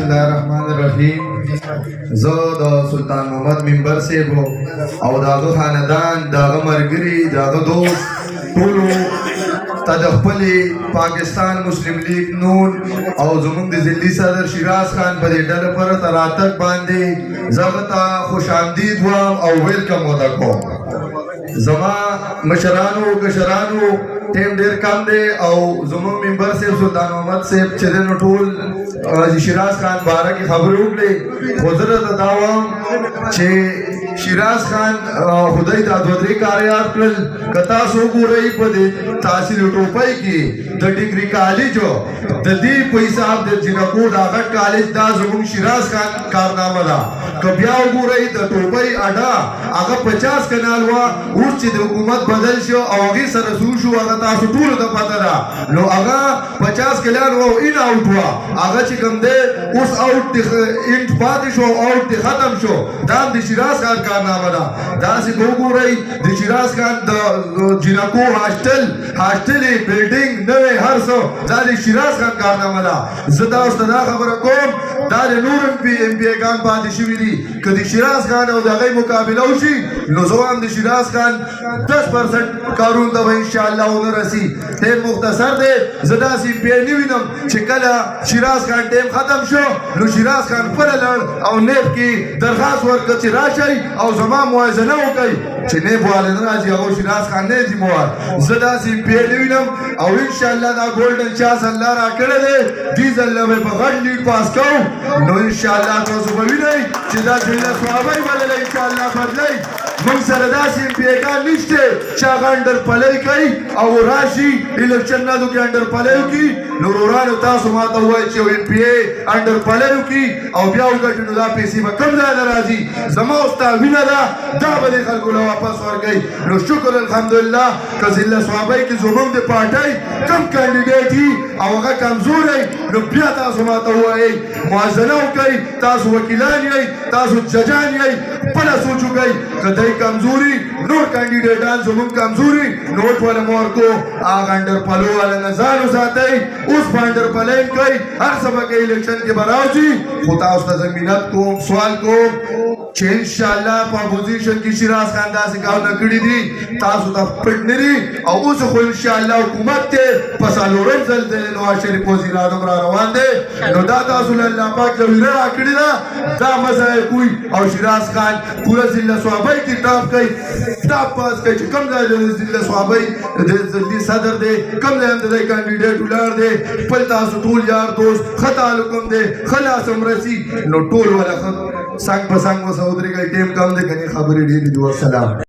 الله الرحمن الرحیم. زه د سلطان محمد منبر صاحب او داغه خاندان داغه مرګري داغه دوست ټولو ته د خپل پاکستان مسلم لیگ نون او زموږ د ضلعي صدر شیراز خان په دې ډله پر تراتک باندې زه ته خوش آمدید وایم او ویلکم وته کوم. زما مشرانو کشرانو ټیم ډیر کم دی او زموږ ممبر صاحب سلطان محمد صاحب چې د ټول شیراز خان باره کې خبرې وکړې، خو زه درته دا وایم چې شیراز خان خدای دا دوه درې کاریات کړل. که تاسو وګورئ په دې تحصیل ټوپۍ کې د ډګري کالج د دې په حساب د جنکو د هغه کالج دا زموږ شیراز خان کارنامه ده. که بیا وګورئ د ټوپۍ اډه هغه 50 کنال وه، اوس چې د حکومت بدل شو او هغې سره څه وشو هغه تاسو ټولو ته پته ده. نو هغه 50 کنال وه او ان آوټ وه، هغه چې کوم دی اوس آوټ انټ پاتې شو، آوټ دی ختم شو. دا هم د شیراز خان کارنامه ده. داسې به وګورئ د شیراز خان د جنکو هاسټل بلډینګ نوی هر څه دا د شیراز خان کارنامه ده. زه تاسو ته دا خبره کوم دا د نور ام پی ګان پاتې شوي دي. که د شیراز خان او د هغې مقابله وشي نو زه وایم د شیراز خان 10% کارونو ته به انشاءالله ونه رسي. ټیم مختصر دی، زه داسې ام پی نه وینم چې کله شیراز خان ټیم ختم شو نو شیراز خان خپله لړ او نیب کې درخواست ورکړه چې راشئ او زما موازنه وکړئ. چې نیب والا نه راځي هغه شیراز خان نه ځي مواد. زه داسې ام پی نه وینم او انشاءالله دا ګولډن چانس الله راکړی دی. دې ځل به په غټ لیډ پاس کوو نو انشاءالله تاسو به وینئ چې دا ضلع صحابه بللی انشاءالله بدلی. موږ سره داسې ام پی ګان نشته چې هغه انډر پلی کوي او راشي الیکشن نادو کې انډر پلی وکړي. نو ورورانو تاسو ماته ووایئ چې یو ام پی انډر پلی وکړي او بیا وګټي نو دا پیسې به کوم ځای نه راځي. زما او ستا وینه ده دا به دې خلکو له واپس ورکوي. نو شکر الحمدلله که ضلع صحابه کې زموږ د پارټۍ کم کاندیډیټ وي او هغه کمزوری نو بیا تاسو ماته ووایئ موازنه وکړئ. تاسو وکیلان یئ، تاسو ججان یئ، خپله سوچ وکړئ. که دی کمزوري نور کاندیډیټان زموږ کمزوري نو وټ والا مو ورکو. هغه انډر پلو والا نه ځان وساتئ. اوس به انډر پلین کوئ، هر څه به کوئ، الیکشن کې به راوځي. خو تاسو ته زه منت کوم، سوال کوم چې انشاءالله په اپوزیشن کې شیراز خان داسې کارونه کړي دي تاسو ته پټ نه دي. او اوس خو انشاءالله حکومت دی په څلورم ځل د نواز شریف وزیر اعظم را روان دی. نو دا تاسو له الله پاک له ویره راکړې ده. دا مزه یې کوي او شیراز خان پوره ضلع صحابه کې ټاپ کوي، ټاپ پاس کوي چې کوم ځای د ضلع صحابه د ضلعي صدر دی، کوم ځای هم د دی کاندیډیټ ولاړ دی. خپل تاسو ټول یار دوست ښه تعلق هم دی، ښه لاس هم رسي. نو ټول والا څنګ په څنګ وسه ودرېږئ. ټیم کم دی که نه خبرې ډېرې دي. والسلام.